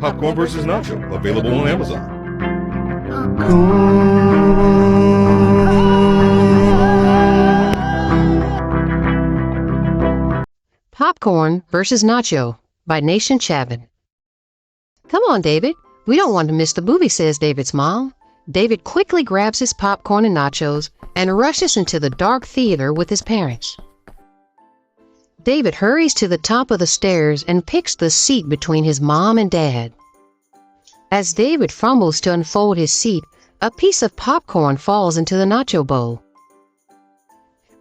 Popcorn vs. Nacho, available on Amazon. Popcorn vs. Nacho by Nacho. Come on, David. We don't want to miss the movie, says David's mom. David quickly grabs his popcorn and nachos and rushes into the dark theater with his parents. David hurries to the top of the stairs and picks the seat between his mom and dad. As David fumbles to unfold his seat, a piece of popcorn falls into the nacho bowl.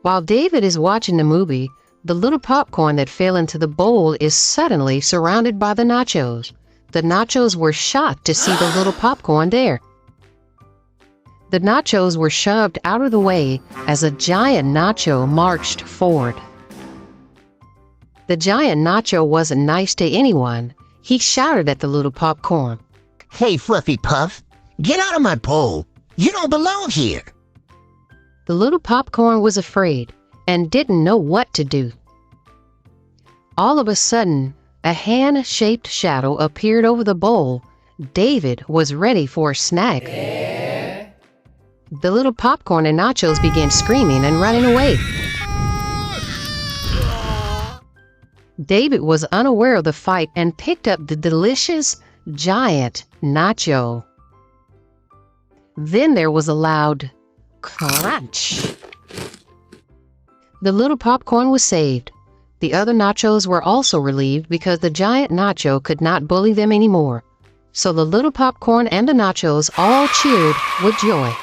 While David is watching the movie, the little popcorn that fell into the bowl is suddenly surrounded by the nachos. The nachos were shocked to see the little popcorn there. The nachos were shoved out of the way as a giant nacho marched forward. The giant nacho wasn't nice to anyone. He shouted at the little popcorn. "Hey, Fluffy Puff, get out of my bowl. You don't belong here." The little popcorn was afraid and didn't know what to do. All of a sudden, a hand-shaped shadow appeared over the bowl. David was ready for a snack. The little popcorn and nachos began screaming and running away. David was unaware of the fight and picked up the delicious, giant nacho. Then there was a loud crunch. The little popcorn was saved. The other nachos were also relieved because the giant nacho could not bully them anymore. So the little popcorn and the nachos all cheered with joy.